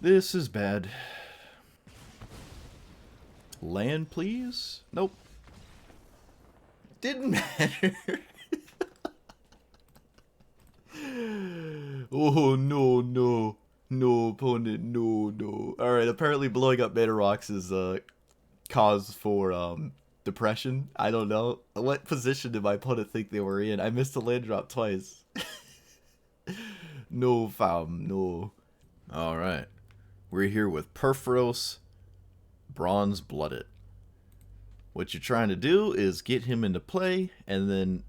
This is bad. Land, please? Nope. Didn't matter. Oh, no, no. No, opponent, no, no. Alright, apparently blowing up mana rocks is cause for depression. I don't know. What position did my opponent think they were in? I missed a land drop twice. No, fam, no. Alright. We're here with Purphoros, Bronze Blooded. What you're trying to do is get him into play and then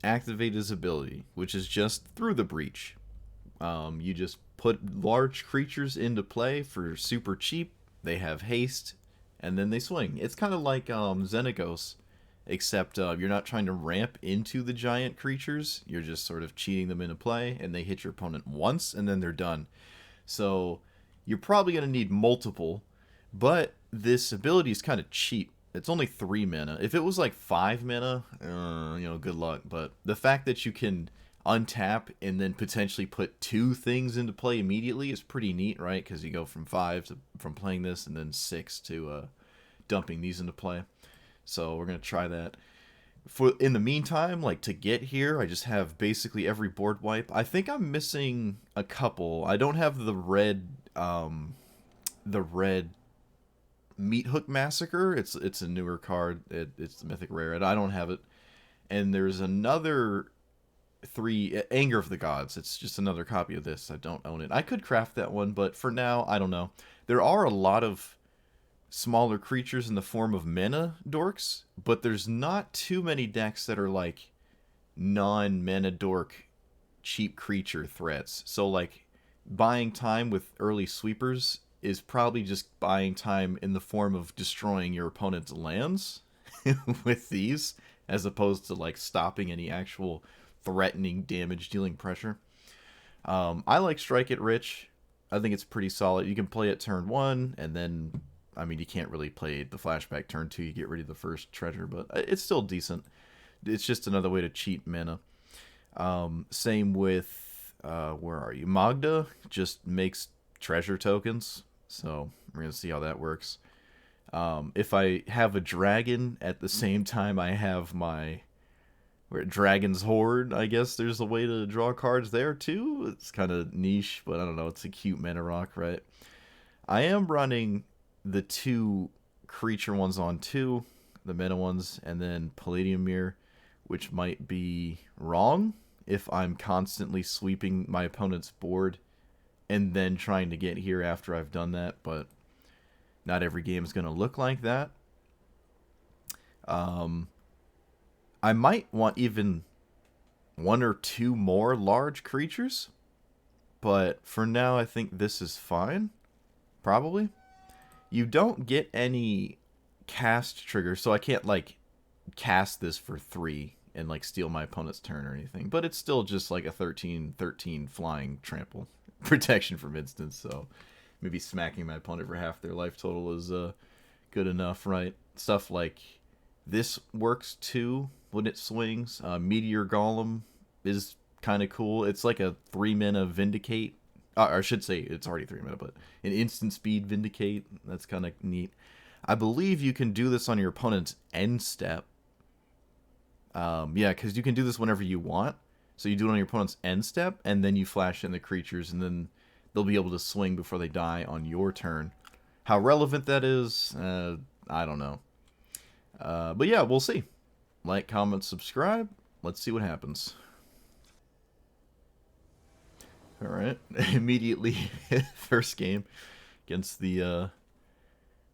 activate his ability, which is just through the breach. You just put large creatures into play for super cheap. They have haste, and then they swing. It's kind of like Xenagos, except you're not trying to ramp into the giant creatures. You're just sort of cheating them into play, and they hit your opponent once, and then they're done. So you're probably going to need multiple, but this ability is kind of cheap. It's only 3 mana. If it was like 5 mana, good luck. But the fact that you can untap and then potentially put 2 things into play immediately is pretty neat, right? Because you go from 5 to from playing this, and then 6 to dumping these into play. So we're gonna try that. In the meantime, like to get here, I just have basically every board wipe. I think I'm missing a couple. I don't have the red Meat Hook Massacre. It's a newer card. It's the mythic rare, and I don't have it. And there's another 3 Anger of the Gods. It's just another copy of this. I don't own it. I could craft that one, but for now, I don't know. There are a lot of smaller creatures in the form of mana dorks, but there's not too many decks that are like non-mana dork cheap creature threats. So like buying time with early sweepers is probably just buying time in the form of destroying your opponent's lands with these, as opposed to like stopping any actual threatening damage dealing pressure. I like Strike It Rich. I think it's pretty solid. You can play it turn 1, and then, I mean, you can't really play the flashback turn 2. You get rid of the first treasure, but it's still decent. It's just another way to cheat mana. Same with, where are you? Magda just makes treasure tokens. So we're going to see how that works. If I have a dragon at the same time I have my Dragon's Horde, I guess there's a way to draw cards there too. It's kind of niche, but I don't know. It's a cute mana rock, right? I am running the 2 creature ones on 2, the mana ones, and then Palladium Mirror, which might be wrong if I'm constantly sweeping my opponent's board and then trying to get here after I've done that, but not every game is going to look like that. I might want even 1 or 2 more large creatures, but for now I think this is fine, probably. You don't get any cast triggers, so I can't like cast this for 3 and like steal my opponent's turn or anything, but it's still just like a 13/13 flying trample protection from instance, so maybe smacking my opponent for half their life total is good enough, right? Stuff like this works too when it swings. Meteor Golem is kind of cool. It's like a 3 mana Vindicate. Or I should say it's already 3 mana, but an instant speed Vindicate. That's kind of neat. I believe you can do this on your opponent's end step. Yeah, because you can do this whenever you want. So you do it on your opponent's end step, and then you flash in the creatures, and then they'll be able to swing before they die on your turn. How relevant that is, I don't know. But yeah, we'll see. Like, comment, subscribe. Let's see what happens. Alright. Immediately, first game against the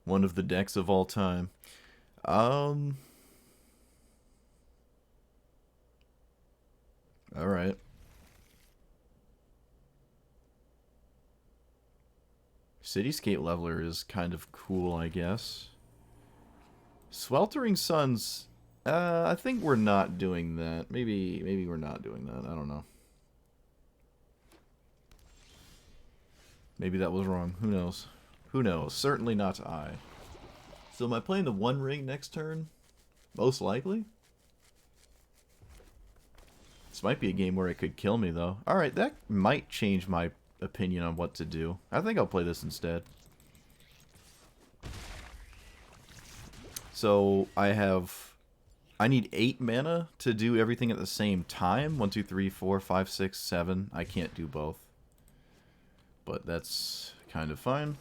one of the decks of all time. Alright. Cityscape Leveler is kind of cool, I guess. Sweltering Suns, I think we're not doing that. Maybe we're not doing that. I don't know. Maybe that was wrong. Who knows? Who knows? Certainly not I. So am I playing the One Ring next turn? Most likely. This might be a game where it could kill me, though. Alright, that might change my opinion on what to do. I think I'll play this instead. So I need 8 mana to do everything at the same time. 1, 2, 3, 4, 5, 6, 7. I can't do both. But that's kind of fine.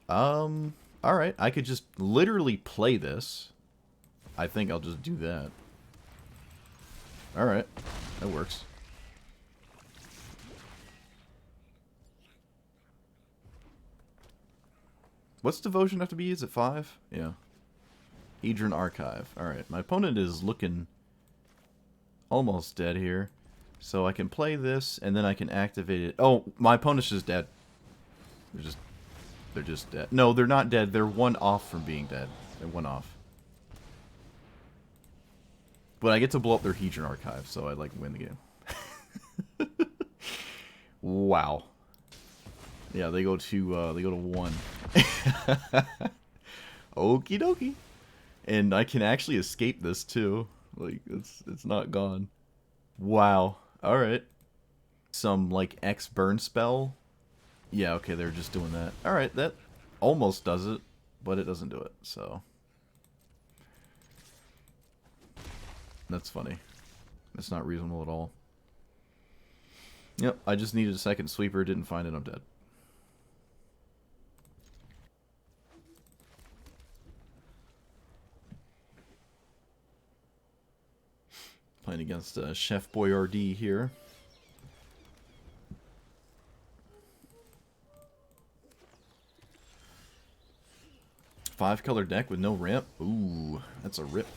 Alright. I could just literally play this. I think I'll just do that. Alright. That works. What's devotion have to be? Is it 5? Yeah. Hedron Archive. Alright, my opponent is looking almost dead here. So I can play this, and then I can activate it. Oh, my opponent's just dead. They're just dead. No, they're not dead. They're 1 off from being dead. They're 1 off. But I get to blow up their Hedron Archive, so I, like, win the game. Wow. Yeah, they go to 1. Okie dokie. And I can actually escape this too. Like it's not gone. Wow. All right. Some like X burn spell. Yeah, okay, they're just doing that. All right, that almost does it, but it doesn't do it. So that's funny. That's not reasonable at all. Yep, I just needed a second sweeper, didn't find it, I'm dead. Playing against Chef Boyardee here. Five-color deck with no ramp. Ooh, that's a rip.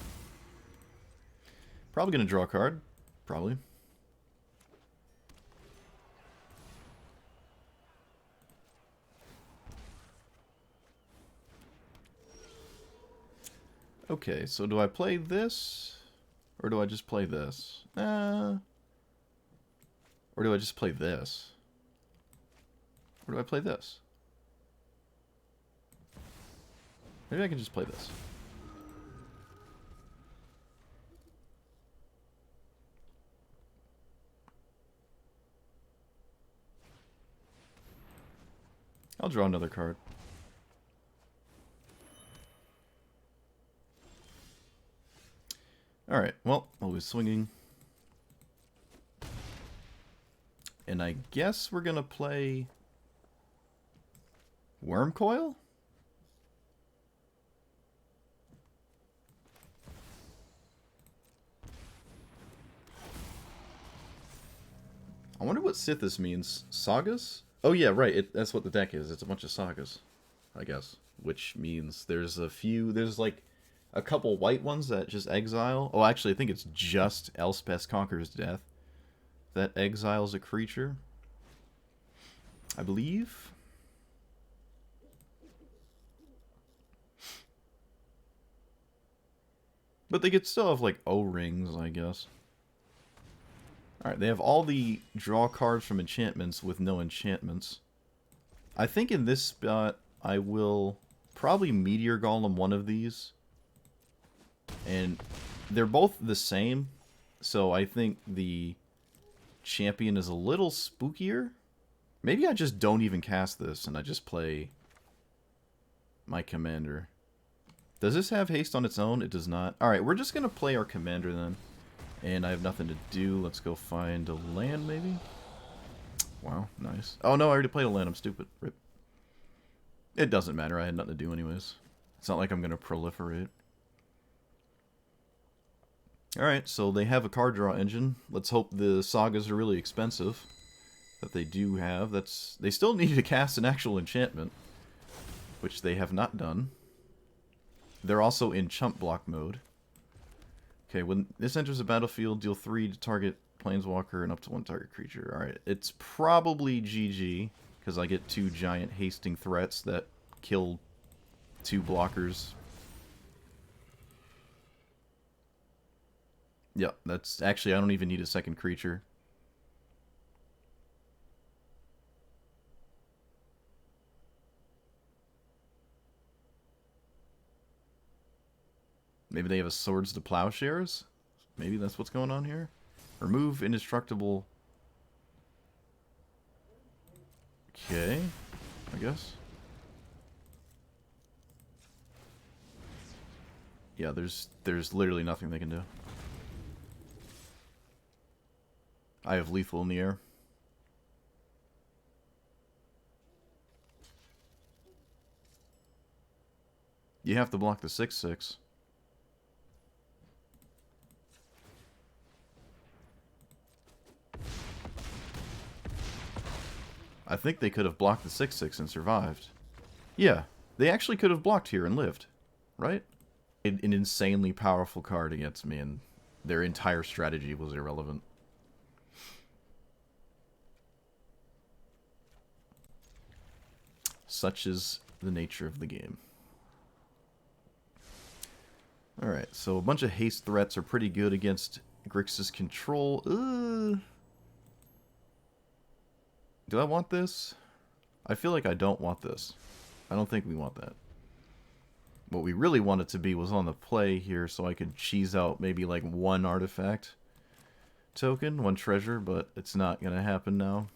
Probably going to draw a card. Probably. Okay, so do I play this? Or do I just play this? Or do I just play this? Or do I play this? Maybe I can just play this. I'll draw another card. Alright, well, always swinging. And I guess we're going to play Worm Coil? I wonder what Sithis means. Sagas? Oh yeah, right, that's what the deck is. It's a bunch of sagas, I guess. Which means there's like a couple white ones that just exile. Oh, actually, I think it's just Elspeth Conquers Death that exiles a creature, I believe. But they could still have, like, O-rings, I guess. Alright, they have all the draw cards from enchantments with no enchantments. I think in this spot, I will probably Meteor Golem one of these. And they're both the same, so I think the champion is a little spookier. Maybe I just don't even cast this and I just play my commander. Does this have haste on its own? It does not. Alright, we're just going to play our commander then. And I have nothing to do. Let's go find a land, maybe? Wow, nice. Oh no, I already played a land. I'm stupid. Rip. It doesn't matter. I had nothing to do anyways. It's not like I'm going to proliferate. Alright, so they have a card draw engine. Let's hope the sagas are really expensive. That they do have. They still need to cast an actual enchantment, which they have not done. They're also in chump block mode. Okay, when this enters the battlefield, deal 3 to target planeswalker and up to 1 target creature. Alright, it's probably GG, because I get 2 giant hasting threats that kill 2 blockers. Yeah, that's actually, I don't even need a second creature. Maybe they have a Swords to Plowshares? Maybe that's what's going on here? Remove indestructible Okay, I guess. Yeah, there's literally nothing they can do. I have lethal in the air. You have to block the 6/6. I think they could have blocked the 6/6 and survived. Yeah, they actually could have blocked here and lived, right? An insanely powerful card against me, and their entire strategy was irrelevant. Such is the nature of the game. Alright, so a bunch of haste threats are pretty good against Grixis control. Do I want this? I feel like I don't want this. I don't think we want that. What we really want it to be was on the play here, so I could cheese out maybe like one artifact token, one treasure, but it's not going to happen now.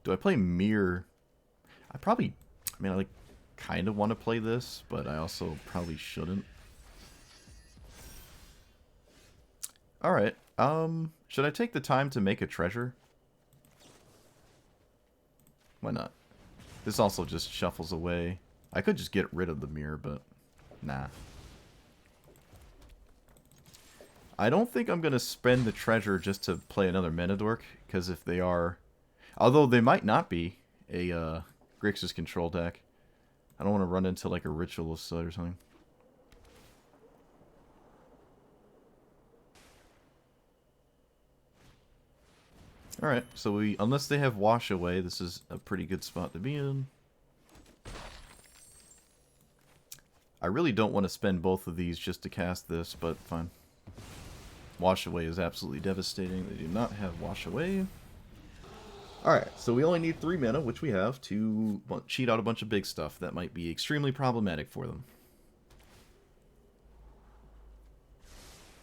Do I play Mirror? I mean, I like kind of want to play this, but I also probably shouldn't. Alright, should I take the time to make a treasure? Why not? This also just shuffles away. I could just get rid of the mirror, but nah. I don't think I'm going to spend the treasure just to play another Menadork, because if they are... Although they might not be a Grixis control deck. I don't want to run into like a Ritualist or something. Alright, so unless they have Wash Away, this is a pretty good spot to be in. I really don't want to spend both of these just to cast this, but fine. Wash Away is absolutely devastating. They do not have Wash Away. Alright, so we only need 3 mana, which we have, to cheat out a bunch of big stuff that might be extremely problematic for them.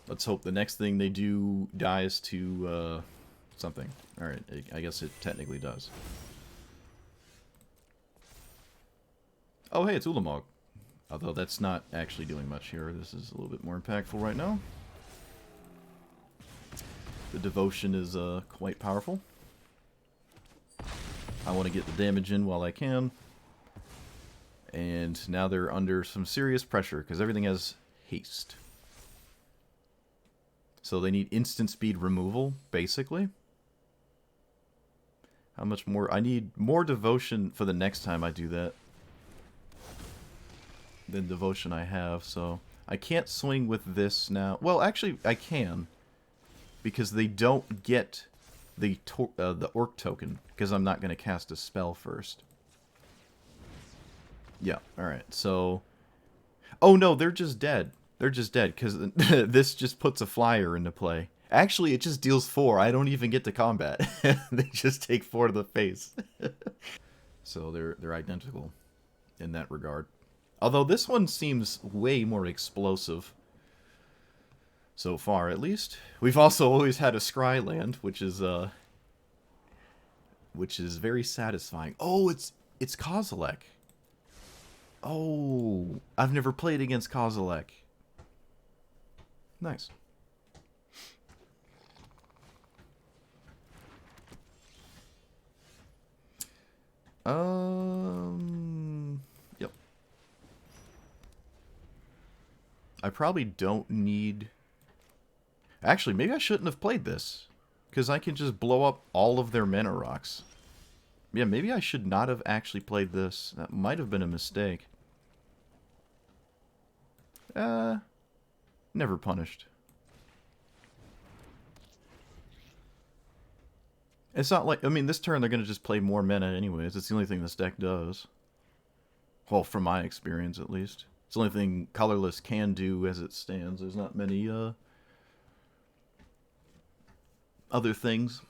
Let's hope the next thing they do dies to something. Alright, I guess it technically does. Oh hey, it's Ulamog. Although that's not actually doing much here. This is a little bit more impactful right now. The Devotion is quite powerful. I want to get the damage in while I can. And now they're under some serious pressure because everything has haste. So they need instant speed removal, basically. How much more? I need more Devotion for the next time I do that than Devotion I have, so I can't swing with this now. Well, actually, I can, because they don't get the Orc token, because I'm not going to cast a spell first. Yeah, alright, so... Oh no, they're just dead. They're just dead, because this just puts a flyer into play. Actually, it just deals 4. I don't even get to combat. They just take 4 to the face. So they're identical in that regard. Although this one seems way more explosive. So far, at least. We've also always had a Scryland, which is very satisfying. Oh, it's Kozilek. Oh, I've never played against Kozilek. Nice. Yep. I probably don't need... Actually, maybe I shouldn't have played this, because I can just blow up all of their mana rocks. Yeah, maybe I should not have actually played this. That might have been a mistake. Never punished. It's not like... I mean, this turn they're going to just play more mana anyways. It's the only thing this deck does. Well, from my experience, at least. It's the only thing Colorless can do as it stands. There's not many, other things.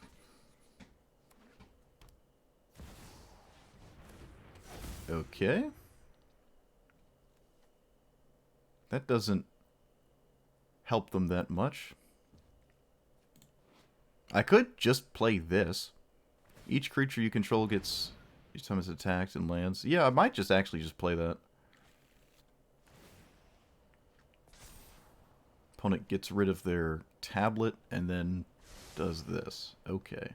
Okay. That doesn't help them that much. I could just play this. Each creature you control gets... each time it's attacked and lands. Yeah, I might just actually just play that. Opponent gets rid of their tablet and then does this. Okay.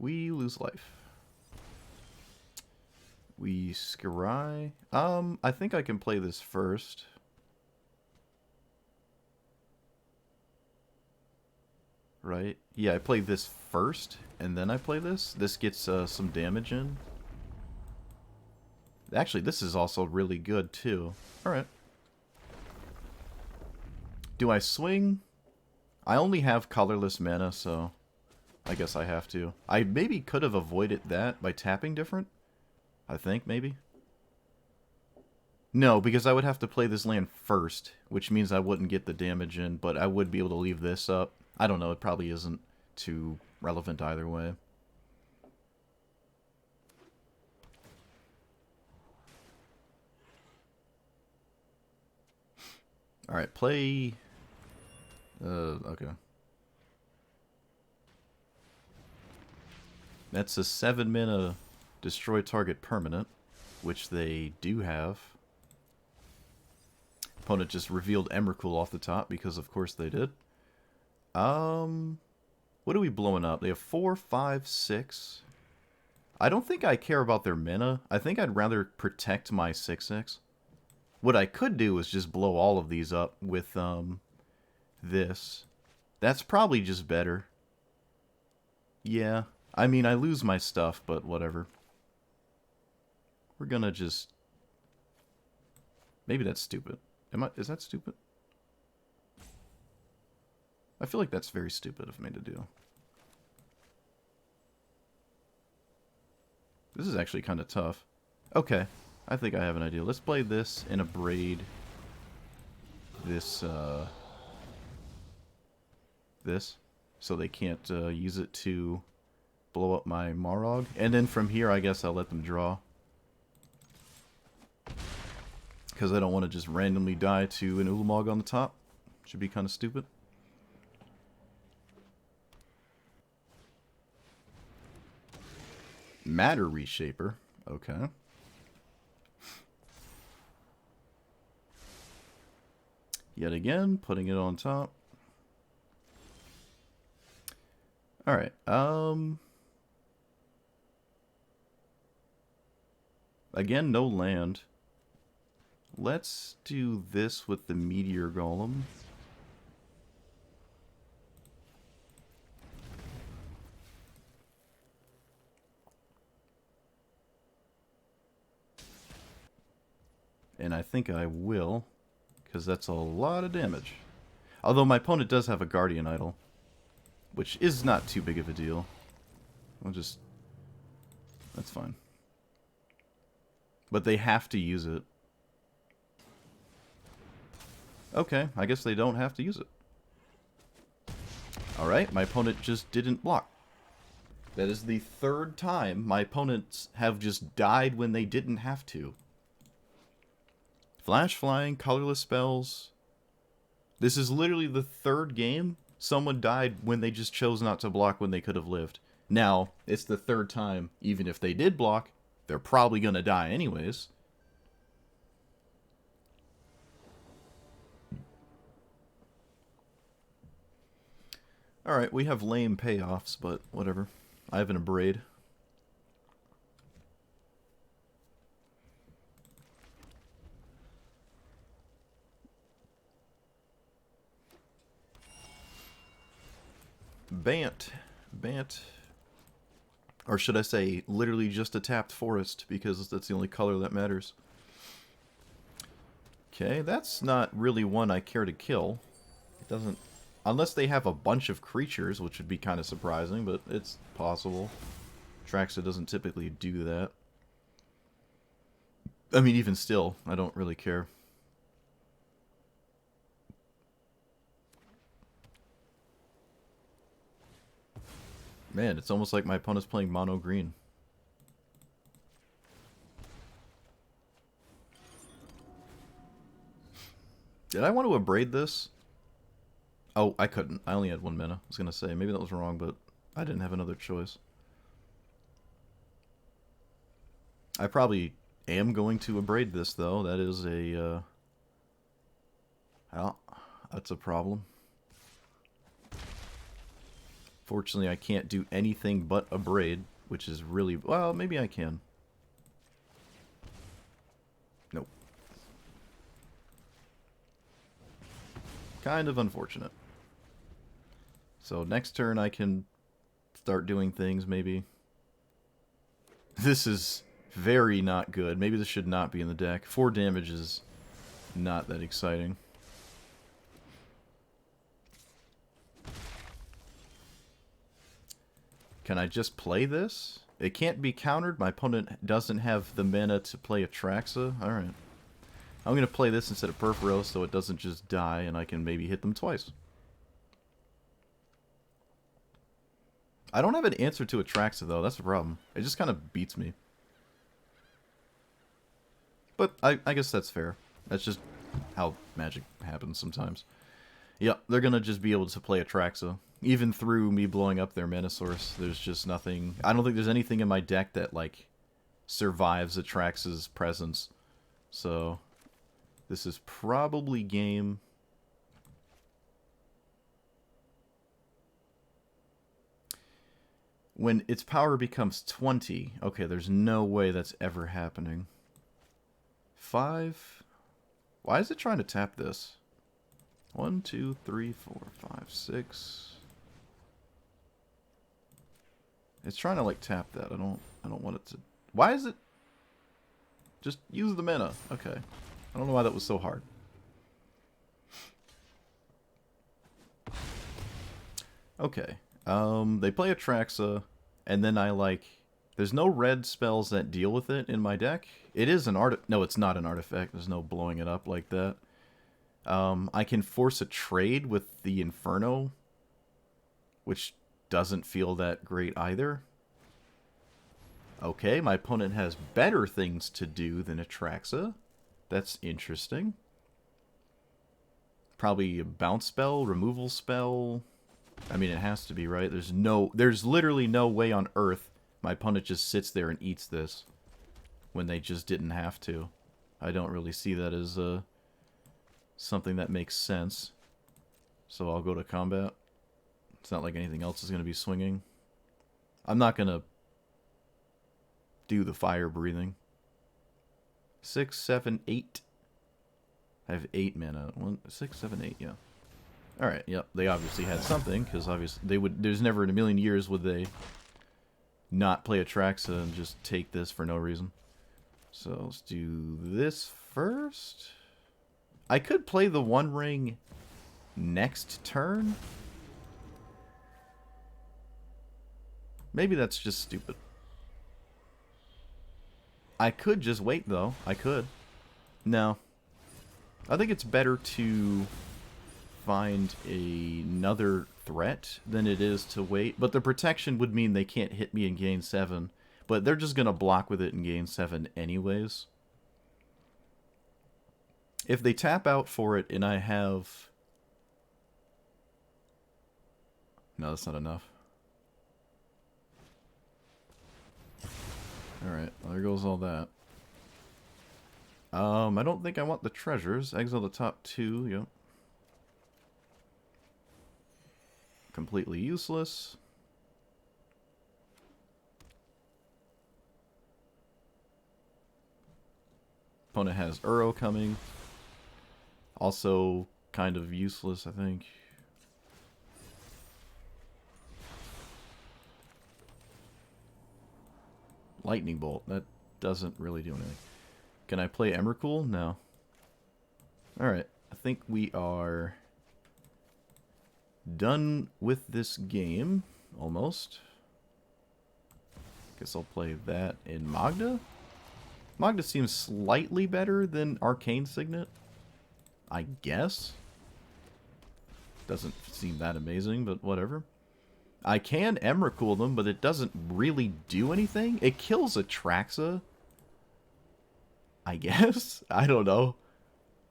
We lose life. We scry. I think I can play this first. Right? Yeah, I play this first, and then I play this. This gets some damage in. Actually, this is also really good, too. Alright. Do I swing? I only have colorless mana, so I guess I have to. I maybe could have avoided that by tapping different. I think, maybe. No, because I would have to play this land first, which means I wouldn't get the damage in, but I would be able to leave this up. I don't know, it probably isn't too relevant either way. Alright, play... okay. That's a 7 mana destroy target permanent, which they do have. Opponent just revealed Emrakul off the top, because of course they did. What are we blowing up? They have 4, 5, 6. I don't think I care about their mana. I think I'd rather protect my 6/6. What I could do is just blow all of these up with, this. That's probably just better. Yeah. I mean, I lose my stuff, but whatever. We're gonna just... Maybe that's stupid. Is that stupid? I feel like that's very stupid of me to do. This is actually kind of tough. Okay, I think I have an idea. Let's play this in a braid. This, so they can't use it to blow up my Marog. And then from here, I guess I'll let them draw. Because I don't want to just randomly die to an Ulamog on the top. Should be kind of stupid. Matter Reshaper. Okay. Yet again, putting it on top. Alright, again, no land. Let's do this with the Meteor Golem. And I think I will, because that's a lot of damage. Although my opponent does have a Guardian Idol, which is not too big of a deal. I'll just... That's fine. But they have to use it. Okay, I guess they don't have to use it. Alright, my opponent just didn't block. That is the third time my opponents have just died when they didn't have to. Flash flying, colorless spells. This is literally the third game someone died when they just chose not to block when they could have lived. Now, it's the third time, even if they did block, they're probably going to die anyways. Alright, we have lame payoffs, but whatever. I have an Abrade. Bant. Or should I say, literally just a tapped forest, because that's the only color that matters. Okay, that's not really one I care to kill. It doesn't... Unless they have a bunch of creatures, which would be kind of surprising, but it's possible. Traxa doesn't typically do that. I mean, even still, I don't really care. Man, it's almost like my opponent's playing mono green. Did I want to abrade this? Oh, I couldn't. I only had 1 mana. I was going to say, maybe that was wrong, but I didn't have another choice. I probably am going to abrade this, though. That is a, well, that's a problem. Fortunately, I can't do anything but abrade, which is really... Well, maybe I can. Nope. Kind of unfortunate. So next turn I can start doing things, maybe. This is very not good. Maybe this should not be in the deck. 4 damage is not that exciting. Can I just play this? It can't be countered. My opponent doesn't have the mana to play Atraxa. Alright. I'm going to play this instead of Purphoros so it doesn't just die and I can maybe hit them twice. I don't have an answer to Atraxa, though. That's the problem. It just kind of beats me. But I guess that's fair. That's just how Magic happens sometimes. Yeah, they're going to just be able to play Atraxa. Even through me blowing up their mana source, there's just nothing... I don't think there's anything in my deck that, like, survives Atraxa's presence. So, this is probably game... When its power becomes 20... Okay, there's no way that's ever happening. 5... Why is it trying to tap this? 1, 2, 3, 4, 5, 6... It's trying to, like, tap that. I don't want it to... Why is it... Just use the mana. Okay. I don't know why that was so hard. Okay. They play Atraxa, and then I, like... There's no red spells that deal with it in my deck. It is an art... No, it's not an artifact. There's no blowing it up like that. I can force a trade with the Inferno, which doesn't feel that great either. Okay, my opponent has better things to do than Atraxa. That's interesting. Probably a bounce spell, removal spell. I mean, it has to be, right? There's literally no way on earth my opponent just sits there and eats this when they just didn't have to. I don't really see that as something that makes sense. So I'll go to combat. It's not like anything else is going to be swinging. I'm not going to do the fire breathing. 6, 7, 8. I have 8 mana. 1, 6, 7, 8, yeah. Alright, yep. They obviously had something, because obviously they would. There's never in a million years would they not play Atraxa and just take this for no reason. So let's do this first. I could play the One Ring next turn. Maybe that's just stupid. I could just wait, though. I could. No. I think it's better to find another threat than it is to wait. But the protection would mean they can't hit me in Game 7. But they're just going to block with it in Game 7 anyways. If they tap out for it and I have... No, that's not enough. Alright, well, there goes all that. I don't think I want the treasures. Exile the top 2, yep. Completely useless. Opponent has Uro coming. Also kind of useless, I think. Lightning Bolt. That doesn't really do anything. Can I play Emrakul? No. Alright. I think we are done with this game. Almost. Guess I'll play that in Magda. Magda seems slightly better than Arcane Signet. I guess. Doesn't seem that amazing, but whatever. I can Emrakul them, but it doesn't really do anything. It kills Atraxa. I guess? I don't know.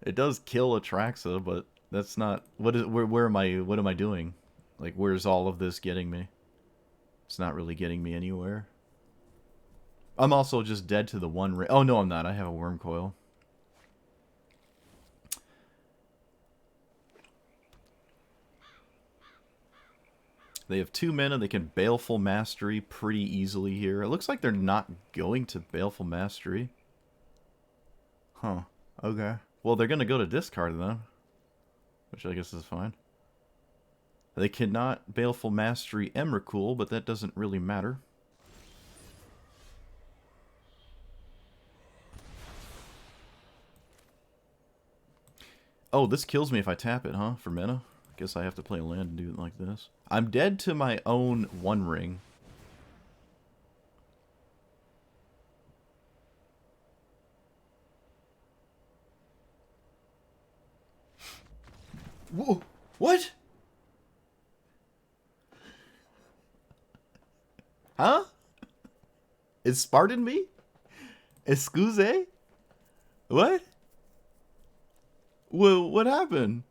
It does kill Atraxa, but that's not... where am I... What am I doing? Like, where's all of this getting me? It's not really getting me anywhere. I'm also just dead to the one ring. Oh, no, I'm not. I have a Worm Coil. They have 2 mana. They can Baleful Mastery pretty easily here. It looks like they're not going to Baleful Mastery. Huh. Okay. Well, they're going to go to discard then. Which I guess is fine. They cannot Baleful Mastery Emrakul, but that doesn't really matter. Oh, this kills me if I tap it, huh? For mana? Guess I have to play a land and do it like this. I'm dead to my own One Ring. Whoa! What? Huh? Is Spartan me? Excuse? What? Whoa, what happened?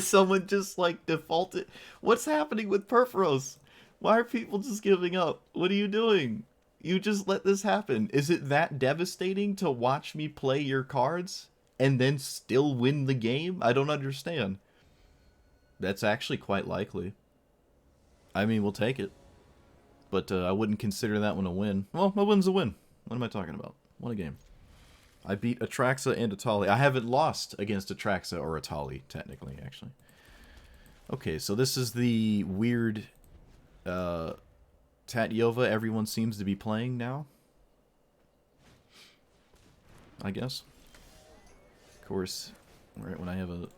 Someone just, like, defaulted. What's happening with Purphoros? Why are people just giving up? What are you doing? You just let this happen. Is it that devastating to watch me play your cards and then still win the game? I don't understand. That's actually quite likely. I mean, we'll take it. But I wouldn't consider that one a win. Well, a win's a win. What am I talking about? Won a game. I beat Atraxa and Atali. I haven't lost against Atraxa or Atali, technically, actually. Okay, so this is the weird Tatyova everyone seems to be playing now. I guess. Of course, right when I have a...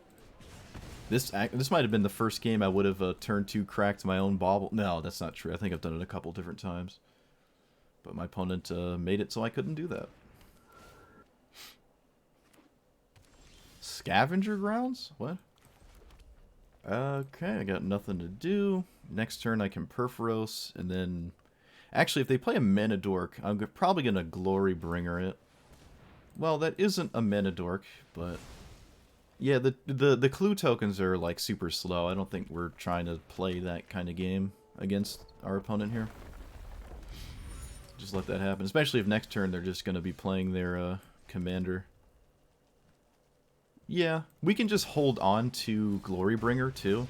This might have been the first game I would have turned to cracked my own bauble. No, that's not true. I think I've done it a couple different times. But my opponent made it so I couldn't do that. Scavenger Grounds? What? Okay, I got nothing to do. Next turn I can Purphoros, and then... Actually, if they play a Mana Dork, I'm probably going to Glory Bringer it. Well, that isn't a Mana Dork, but... Yeah, the clue tokens are, like, super slow. I don't think we're trying to play that kind of game against our opponent here. Just let that happen. Especially if next turn they're just going to be playing their commander. Yeah, we can just hold on to Glorybringer, too,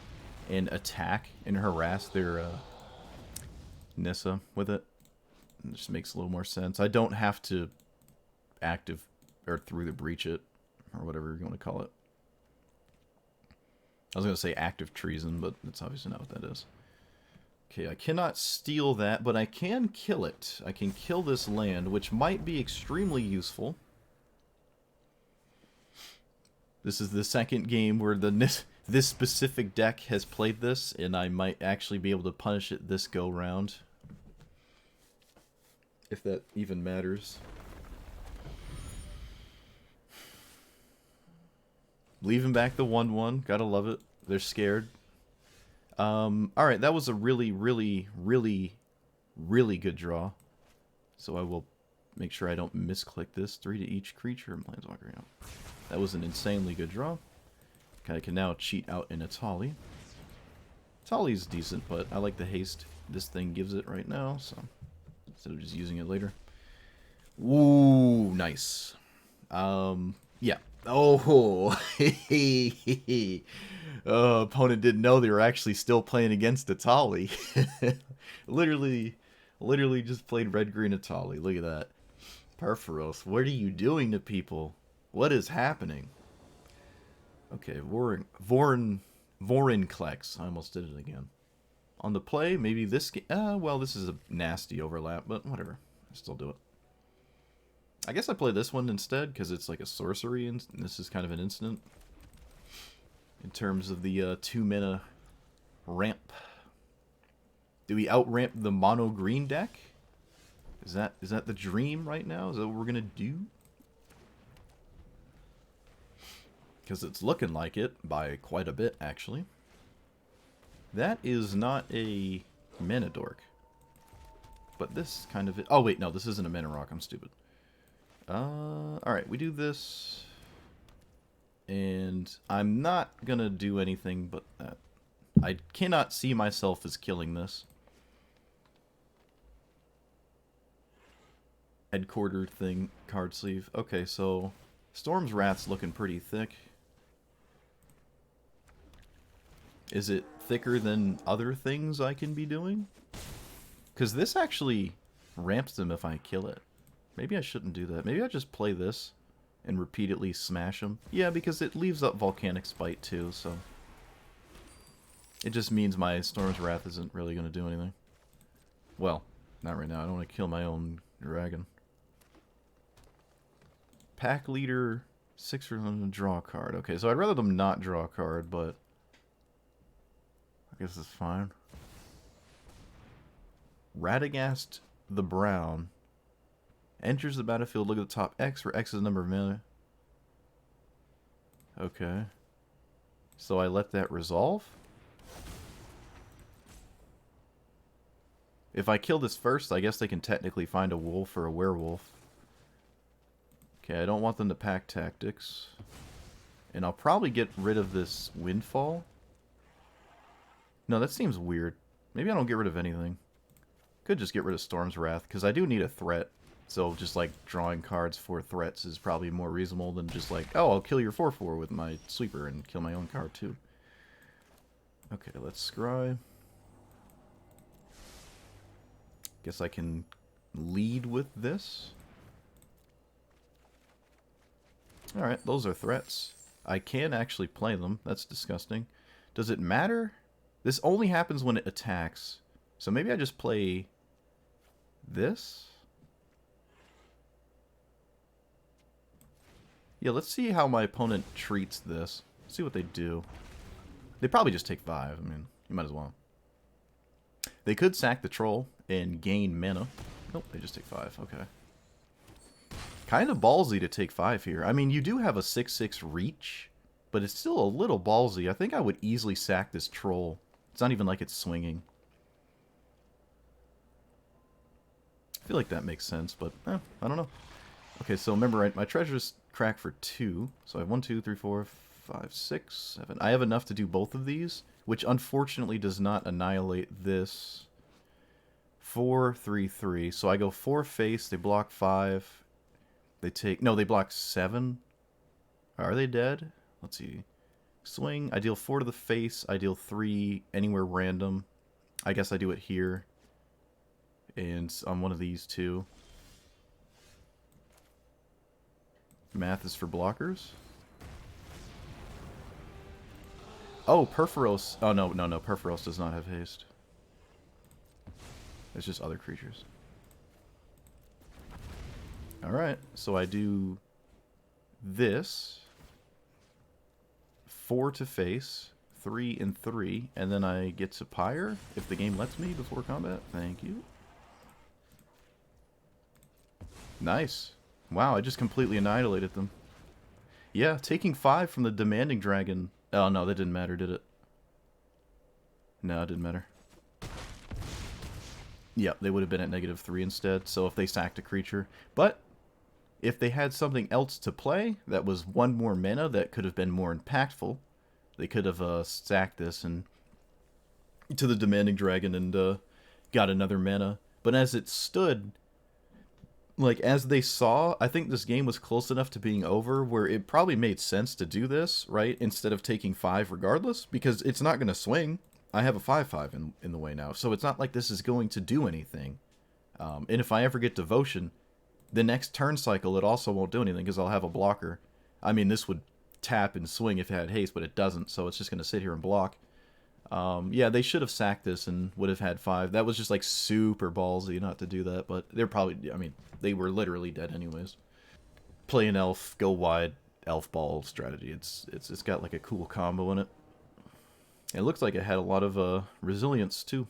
and attack and harass their Nissa with it. It just makes a little more sense. I don't have to active, or through the breach it, or whatever you want to call it. I was going to say active treason, but that's obviously not what that is. Okay, I cannot steal that, but I can kill it. I can kill this land, which might be extremely useful. This is the second game where this specific deck has played this, and I might actually be able to punish it this go-round. If that even matters. Leaving back the 1/1. Gotta love it. They're scared. Alright, that was a really, really, really, really good draw. So I will make sure I don't misclick this. 3 to each creature and Planeswalker. Yeah. That was an insanely good draw. I can now cheat out in Atali. Atali's decent, but I like the haste this thing gives it right now, so instead of just using it later. Ooh, nice. Yeah. Oh, opponent didn't know they were actually still playing against Atali. literally just played red-green Atali. Look at that. Purphoros, what are you doing to people? What is happening? Okay, Vorinclex. I almost did it again. On the play, maybe this game... well, this is a nasty overlap, but whatever. I still do it. I guess I play this one instead, because it's like a sorcery, and this is kind of an instant. In terms of the 2 mana ramp. Do we out-ramp the mono-green deck? Is that the dream right now? Is that what we're going to do? Because it's looking like it by quite a bit, actually. That is not a mana dork. But this kind of... Oh, wait, no, this isn't a mana rock. I'm stupid. Alright, we do this. And I'm not gonna do anything but that. I cannot see myself as killing this. Headquarter thing, card sleeve. Okay, so Storm's Wrath's looking pretty thick. Is it thicker than other things I can be doing? Because this actually ramps them if I kill it. Maybe I shouldn't do that. Maybe I just play this and repeatedly smash them. Yeah, because it leaves up Volcanic Spite too, so... It just means my Storm's Wrath isn't really going to do anything. Well, not right now. I don't want to kill my own dragon. Pack Leader, 6 for them to draw a card. Okay, so I'd rather them not draw a card, but... I guess it's fine. Radagast the Brown enters the battlefield. Look at the top X, where X is the number of mana. Okay. So I let that resolve? If I kill this first, I guess they can technically find a wolf or a werewolf. Okay, I don't want them to pack tactics. And I'll probably get rid of this Windfall. No, that seems weird. Maybe I don't get rid of anything. Could just get rid of Storm's Wrath, because I do need a threat. So just like drawing cards for threats is probably more reasonable than just like, oh, I'll kill your 4/4 with my sweeper and kill my own card too. Okay, let's scry. Guess I can lead with this. Alright, those are threats. I can actually play them. That's disgusting. Does it matter? This only happens when it attacks. So maybe I just play this? Yeah, let's see how my opponent treats this. See what they do. They probably just take 5. I mean, you might as well. They could sack the troll and gain mana. Nope, they just take 5. Okay. Kind of ballsy to take 5 here. I mean, you do have a 6/6 reach, but it's still a little ballsy. I think I would easily sack this troll. It's not even like it's swinging. I feel like that makes sense, but I don't know. Okay, so remember, my treasure's cracked for 2. So I have 1, 2, 3, 4, 5, 6, 7. I have enough to do both of these, which unfortunately does not annihilate this. 4, 3, 3. So I go 4 face, they block 5. They take... No, they block 7. Are they dead? Let's see. Swing. I deal 4 to the face. I deal 3 anywhere random. I guess I do it here. And on one of these two. Math is for blockers. Oh, Purphoros. Oh, no. Purphoros does not have haste. It's just other creatures. Alright, so I do this. 4 to face, 3 and 3, and then I get to Pyre if the game lets me before combat. Thank you. Nice. Wow, I just completely annihilated them. Yeah, taking 5 from the Demanding Dragon. Oh no, that didn't matter, did it? No, it didn't matter. Yep, they would have been at -3 instead, so if they sacked a creature. But if they had something else to play that was 1 more mana that could have been more impactful, they could have sacked this and to the Demanding Dragon and got another mana. But as it stood, like, as they saw, I think this game was close enough to being over where it probably made sense to do this, right? Instead of taking 5 regardless, because it's not going to swing. I have a 5/5 in the way now, so it's not like this is going to do anything. And if I ever get Devotion, the next turn cycle, it also won't do anything because I'll have a blocker. I mean, this would tap and swing if it had haste, but it doesn't, so it's just going to sit here and block. Yeah, they should have sacked this and would have had 5. That was just, like, super ballsy not to do that, but they're probably, I mean, they were literally dead anyways. Play an elf, go wide, elf ball strategy. It's got, like, a cool combo in it. It looks like it had a lot of resilience, too.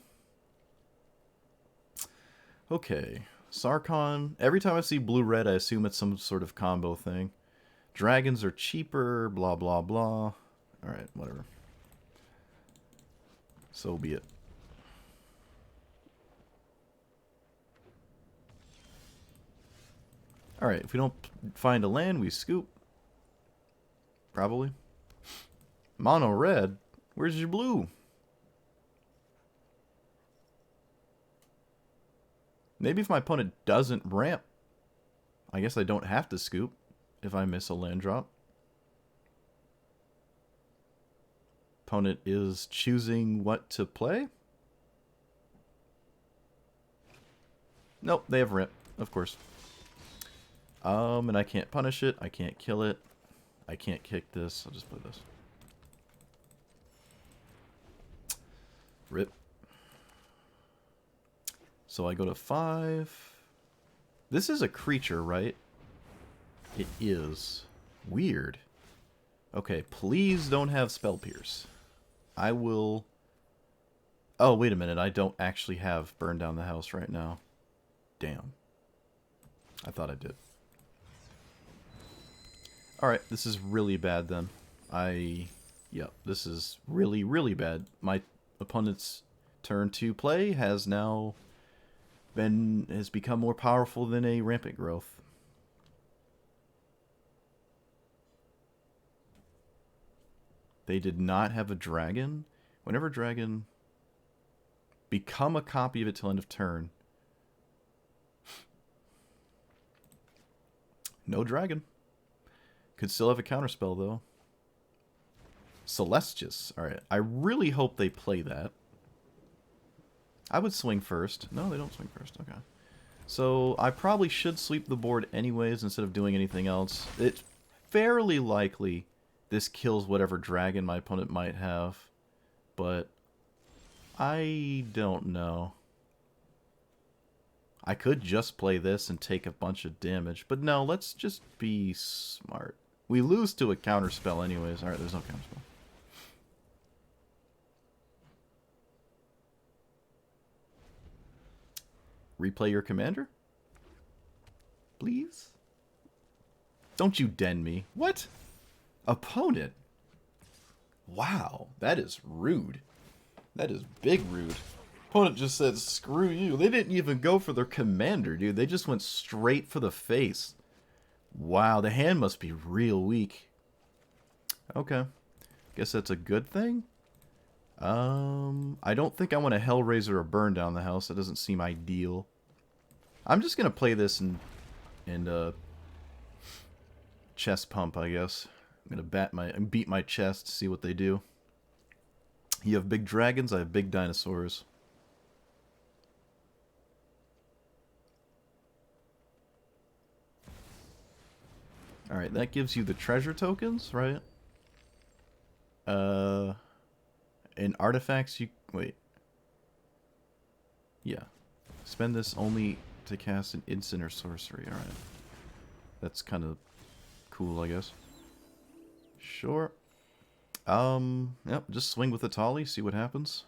Okay. Sarkhan. Every time I see blue-red, I assume it's some sort of combo thing. Dragons are cheaper, blah, blah, blah. Alright, whatever. So be it. Alright, if we don't find a land, we scoop. Probably. Mono red? Where's your blue? Maybe if my opponent doesn't ramp, I guess I don't have to scoop if I miss a land drop. Opponent is choosing what to play? Nope, they have ramp, of course. And I can't punish it, I can't kill it, I can't kick this, I'll just play this. Rip. So I go to 5. This is a creature, right? It is. Weird. Okay, please don't have Spell Pierce. I will... Oh, wait a minute. I don't actually have Burn Down the House right now. Damn. I thought I did. Alright, this is really bad then. Yep, this is really, really bad. My opponent's turn to play has now become more powerful than a Rampant Growth. They did not have a dragon. Whenever dragon, become a copy of it till end of turn. No dragon. Could still have a counterspell though. Celestius. Alright, I really hope they play that. I would swing first. No, they don't swing first. Okay. So I probably should sweep the board anyways instead of doing anything else. It's fairly likely this kills whatever dragon my opponent might have. But I don't know. I could just play this and take a bunch of damage. But no, let's just be smart. We lose to a counterspell anyways. Alright, there's no counterspell. Replay your commander? Please? Don't you den me. What? Opponent? Wow, that is rude. That is big rude. Opponent just said, screw you. They didn't even go for their commander, dude. They just went straight for the face. Wow, the hand must be real weak. Okay. Guess that's a good thing? I don't think I want a Hellraiser or Burn Down the House. That doesn't seem ideal. I'm just gonna play this and chest pump, I guess. I'm gonna beat my chest, see what they do. You have big dragons, I have big dinosaurs. Alright, that gives you the treasure tokens, right? And artifacts you... Wait. Yeah. Spend this only to cast an instant or sorcery. Alright. That's kind of cool, I guess. Sure. Yep, just swing with the Tali, see what happens.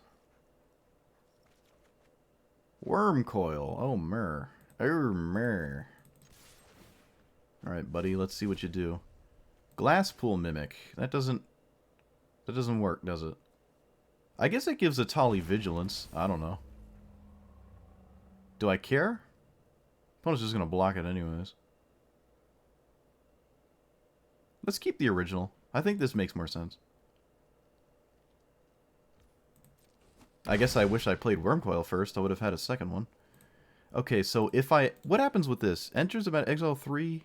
Worm Coil. Oh, mer. Oh, mer. Alright, buddy, let's see what you do. Glasspool Mimic. That doesn't work, does it? I guess it gives a Tali Vigilance. I don't know. Do I care? Opponent's just gonna block it anyways. Let's keep the original. I think this makes more sense. I guess I wish I played Wormcoil first. I would have had a second one. Okay, so if I... What happens with this? Enters about Exile 3...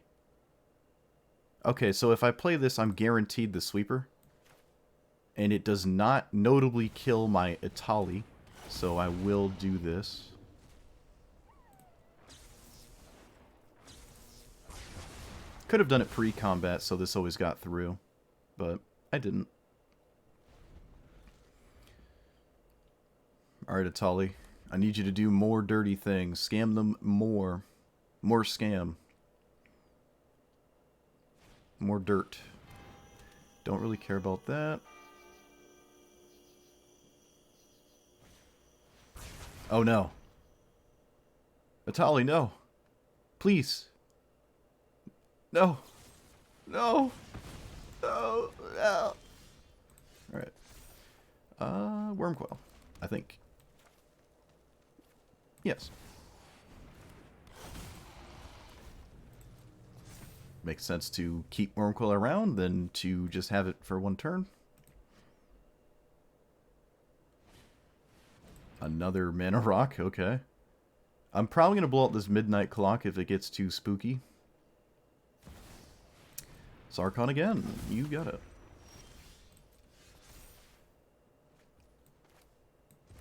Okay, so if I play this, I'm guaranteed the sweeper. And it does not notably kill my Itali. So I will do this. Could have done it pre-combat, so this always got through. But I didn't. Alright, Itali. I need you to do more dirty things. Scam them more. More scam. More dirt. Don't really care about that. Oh no. Itali, no. Please. No. No. No. No. Alright. Wormcoil. I think. Yes. Makes sense to keep Wormcoil around than to just have it for one turn. Another mana rock, okay. I'm probably going to blow up this midnight clock if it gets too spooky. Sarkhan again, you got it.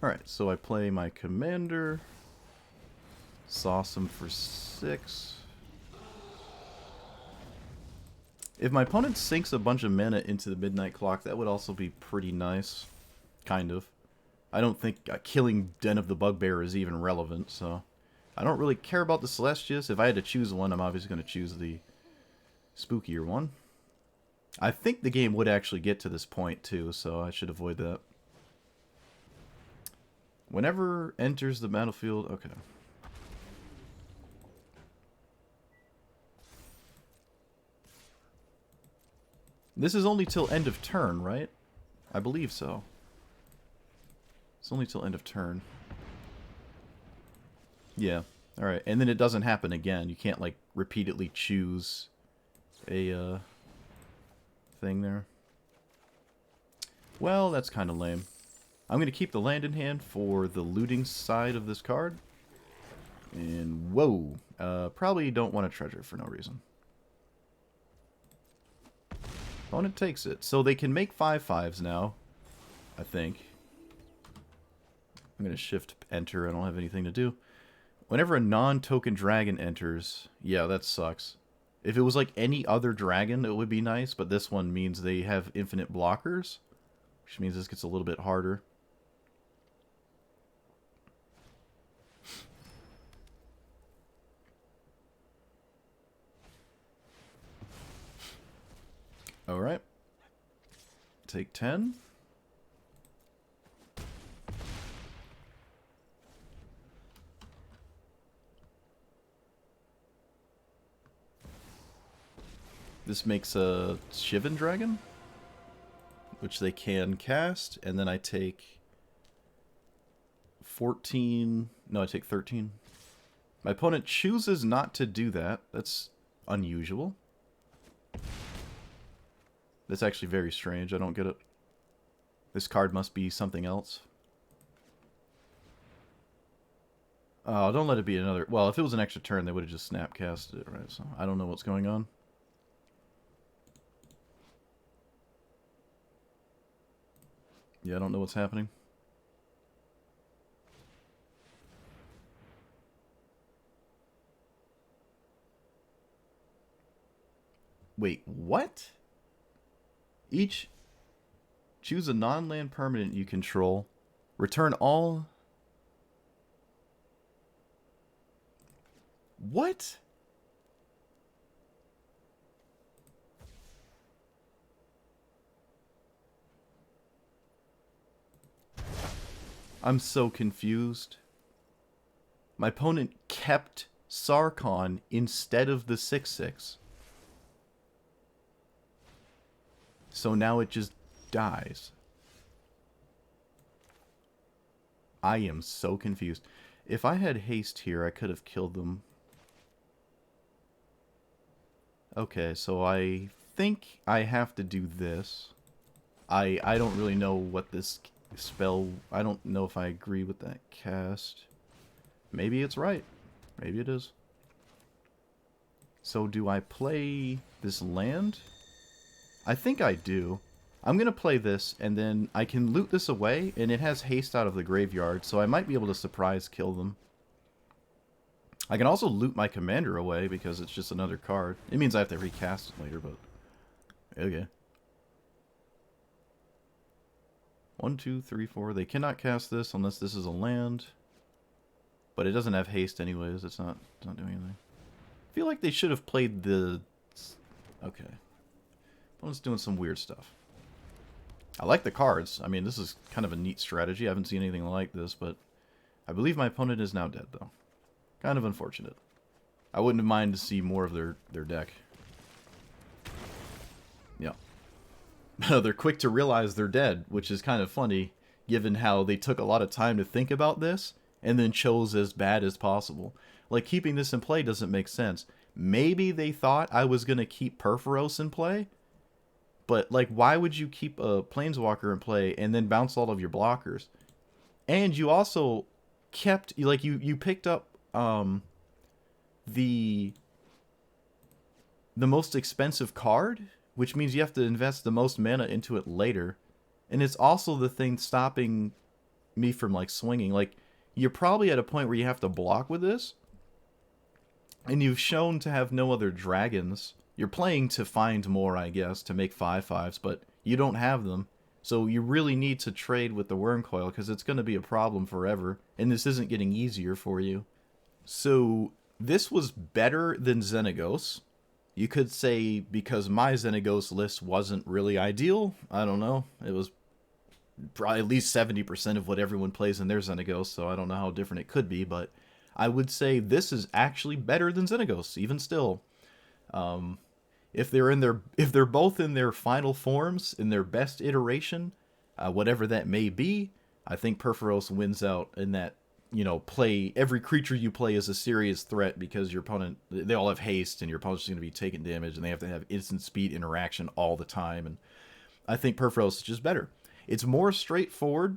Alright, so I play my commander. Sauce him for 6. If my opponent sinks a bunch of mana into the midnight clock, that would also be pretty nice. Kind of. I don't think killing Den of the Bugbear is even relevant, so... I don't really care about the Celestius. If I had to choose one, I'm obviously going to choose the spookier one. I think the game would actually get to this point, too, so I should avoid that. Whenever enters the battlefield... Okay. This is only till end of turn, right? I believe so. It's only till end of turn. Yeah. Alright. And then it doesn't happen again. You can't, like, repeatedly choose a, thing there. Well, that's kind of lame. I'm going to keep the land in hand for the looting side of this card. And, whoa. Probably don't want a treasure for no reason. Opponent takes it. So they can make 5/5s now, I think. I'm going to shift enter. I don't have anything to do. Whenever a non-token dragon enters, yeah, that sucks. If it was like any other dragon, it would be nice, but this one means they have infinite blockers, which means this gets a little bit harder. Alright. Take 10. This makes a Shivan Dragon, which they can cast, and then I take 14... No, I take 13. My opponent chooses not to do that. That's unusual. That's actually very strange. I don't get it. This card must be something else. Oh, don't let it be another... Well, if it was an extra turn, they would have just snapcasted it, right? So I don't know what's going on. Yeah, I don't know what's happening. Wait, what? Choose a non-land permanent you control. Return all... What? I'm so confused. My opponent kept Sarkhan instead of the 6/6. So now it just dies. I am so confused. If I had haste here, I could have killed them. Okay, so I think I have to do this. I don't really know what this spell... I don't know if I agree with that cast. Maybe it's right. Maybe it is. So do I play this land? I think I do. I'm going to play this, and then I can loot this away, and it has haste out of the graveyard, so I might be able to surprise kill them. I can also loot my commander away, because it's just another card. It means I have to recast it later, but... Okay. 1, 2, 3, 4. They cannot cast this unless this is a land. But it doesn't have haste anyways. It's not doing anything. I feel like they should have played the... Okay. Opponent's doing some weird stuff. I like the cards. I mean, this is kind of a neat strategy. I haven't seen anything like this, but... I believe my opponent is now dead, though. Kind of unfortunate. I wouldn't mind to see more of their deck. Yeah. They're quick to realize they're dead, which is kind of funny, given how they took a lot of time to think about this, and then chose as bad as possible. Like, keeping this in play doesn't make sense. maybe they thought I was going to keep Purphoros in play, but like, why would you keep a Planeswalker in play and then bounce all of your blockers? And you also kept, like, you picked up the most expensive card, which means you have to invest the most mana into it later. And it's also the thing stopping me from, like, swinging. Like, you're probably at a point where you have to block with this, and you've shown to have no other dragons. You're playing to find more, I guess, to make 5/5s, but you don't have them. So you really need to trade with the Wormcoil, because it's going to be a problem forever, and this isn't getting easier for you. So this was better than Xenagos. You could say because my Xenagos list wasn't really ideal. I don't know. It was probably at least 70% of what everyone plays in their Xenagos, so I don't know how different it could be, but I would say this is actually better than Xenagos, even still. If they're both in their final forms, in their best iteration, whatever that may be, I think Purphoros wins out in that, play every creature you play is a serious threat, because your opponent, they all have haste, and your opponent's going to be taking damage, and they have to have instant speed interaction all the time, and I think Purphoros is just better. It's more straightforward.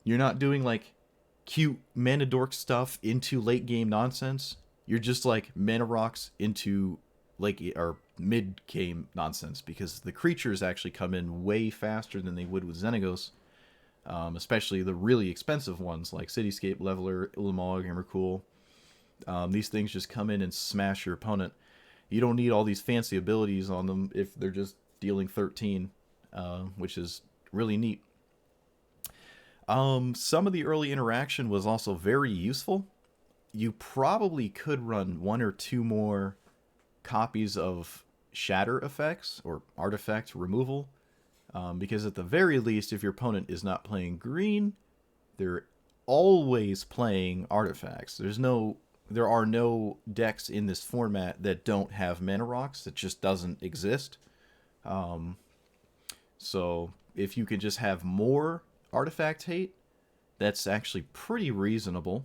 You're not doing like cute mana dork stuff into late game nonsense. You're just like mana rocks into late or mid game nonsense, because the creatures actually come in way faster than they would with Xenagos. Especially the really expensive ones like Cityscape Leveler, Ulamog, Emrakul. These things just come in and smash your opponent. You don't need all these fancy abilities on them if they're just dealing 13, which is really neat. Some of the early interaction was also very useful. You probably could run one or two more copies of Shatter effects or artifact removal, because at the very least, if your opponent is not playing green, they're always playing artifacts. There are no decks in this format that don't have mana rocks. It just doesn't exist. So if you could just have more artifact hate, that's actually pretty reasonable.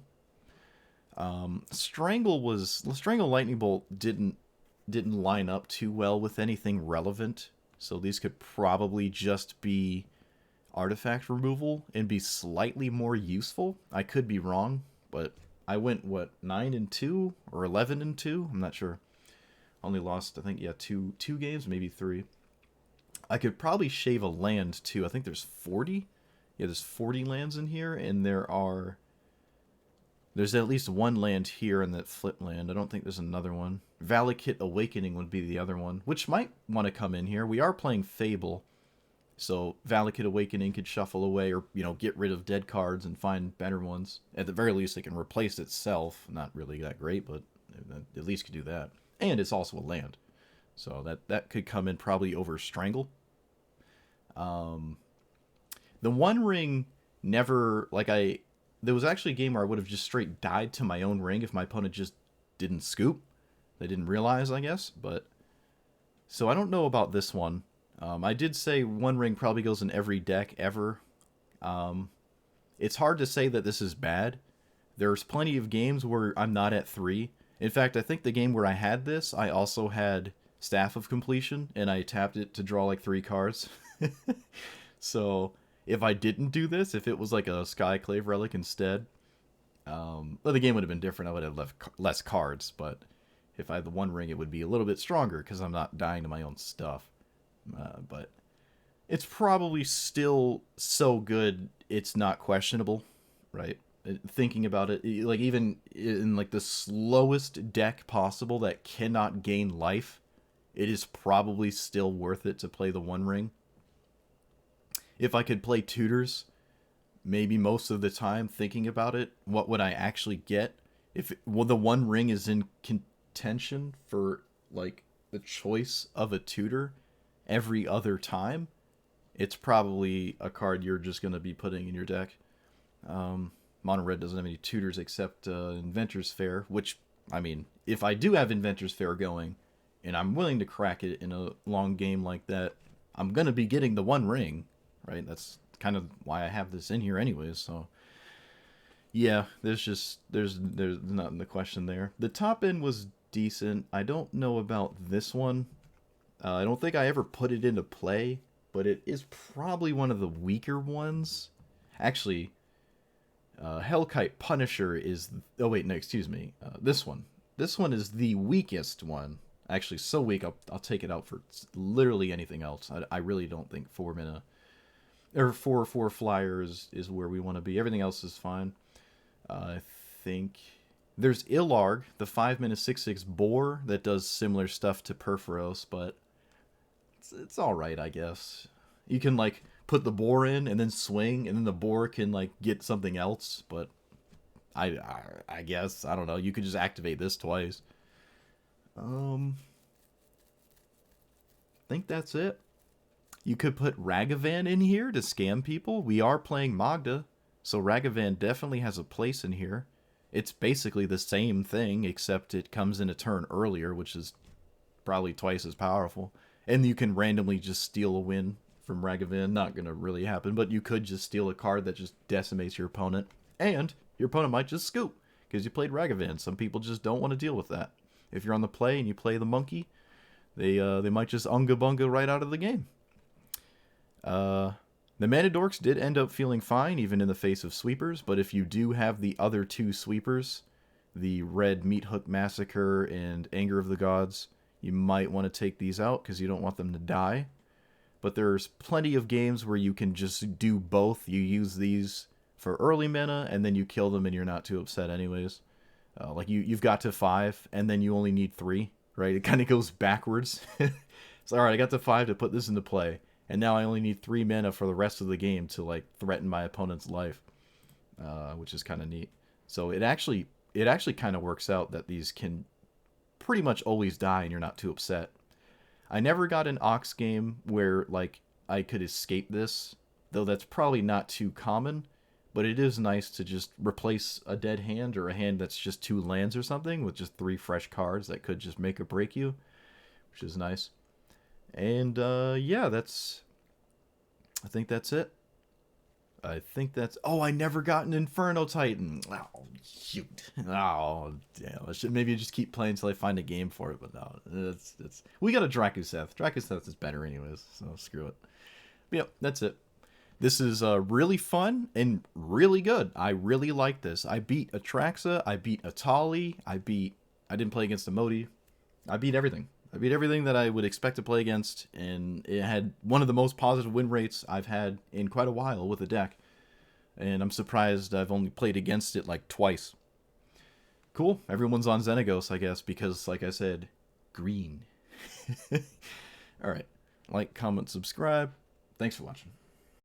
Strangle Lightning Bolt didn't line up too well with anything relevant, so these could probably just be artifact removal and be slightly more useful. I could be wrong, but I went 9-2 or 11-2. I'm not sure. Only lost, I think, two games, maybe 3. I could probably shave a land too. I think there's 40. Yeah, there's 40 lands in here, and there's at least one land here in that flip land. I don't think there's another one. Valakut Awakening would be the other one, which might want to come in here. We are playing Fable, so Valakut Awakening could shuffle away or, get rid of dead cards and find better ones. At the very least, it can replace itself. Not really that great, but at least could do that. And it's also a land, so that could come in probably over Strangle. The One Ring never, there was actually a game where I would have just straight died to my own ring if my opponent just didn't scoop. They didn't realize, I guess, but... So I don't know about this one. I did say One Ring probably goes in every deck ever. It's hard to say that this is bad. There's plenty of games where I'm not at 3. In fact, I think the game where I had this, I also had Staff of Completion, and I tapped it to draw 3 cards. So... if I didn't do this, if it was like a Skyclave Relic instead, the game would have been different. I would have left less cards, but if I had the One Ring, it would be a little bit stronger because I'm not dying to my own stuff. But it's probably still so good, it's not questionable, right? Thinking about it, even in the slowest deck possible that cannot gain life, it is probably still worth it to play the One Ring. If I could play tutors, maybe most of the time thinking about it, what would I actually get? If the One Ring is in contention for the choice of a tutor every other time, it's probably a card you're just going to be putting in your deck. Mono Red doesn't have any tutors except Inventor's Fair, which, if I do have Inventor's Fair going, and I'm willing to crack it in a long game like that, I'm going to be getting the One Ring. Right, that's kind of why I have this in here anyways, so... yeah, there's nothing to question there. The top end was decent. I don't know about this one. I don't think I ever put it into play, but it is probably one of the weaker ones. Actually, Hellkite Punisher is... Oh, wait, no, excuse me. This one. This one is the weakest one. Actually, so weak, I'll take it out for literally anything else. I really don't think 4 mana... Or 4/4 flyers is where we want to be. Everything else is fine. I think... There's Ilarg, the 5 mana 6/6 boar that does similar stuff to Purphoros, but it's alright, I guess. You can, like, put the boar in and then swing, and then the boar can, like, get something else, but I guess, I don't know, you could just activate this twice. I think that's it. You could put Ragavan in here to scam people. We are playing Magda, so Ragavan definitely has a place in here. It's basically the same thing, except it comes in a turn earlier, which is probably twice as powerful. And you can randomly just steal a win from Ragavan. Not going to really happen, but you could just steal a card that just decimates your opponent. And your opponent might just scoop, because you played Ragavan. Some people just don't want to deal with that. If you're on the play and you play the monkey, they might just unga bunga right out of the game. The Mana Dorks did end up feeling fine, even in the face of sweepers, but if you do have the other two sweepers, the Red Meat Hook Massacre and Anger of the Gods, you might want to take these out because you don't want them to die. But there's plenty of games where you can just do both. You use these for early mana, and then you kill them and you're not too upset anyways. Like you've got to 5, and then you only need 3, right? It kind of goes backwards. It's alright, I got to 5 to put this into play. And now I only need 3 mana for the rest of the game to, like, threaten my opponent's life, which is kind of neat. So it actually kind of works out that these can pretty much always die and you're not too upset. I never got an Ox game where, like, I could escape this, though that's probably not too common, but it is nice to just replace a dead hand or a hand that's just 2 lands or something with just 3 fresh cards that could just make or break you, which is nice. And, yeah, I think that's it. Oh, I never got an Inferno Titan. Oh, shoot. Oh, damn. Maybe just keep playing until I find a game for it, but no. We got a Drakuseth. Drakuseth is better anyways, so screw it. But, yeah, that's it. This is really fun and really good. I really like this. I beat Atraxa. I beat Atali. I didn't play against Emoti. I beat everything. I beat everything that I would expect to play against, and it had one of the most positive win rates I've had in quite a while with a deck. And I'm surprised I've only played against it like twice. Cool. Everyone's on Xenagos, I guess, because, like I said, green. Alright. Like, comment, subscribe. Thanks for watching.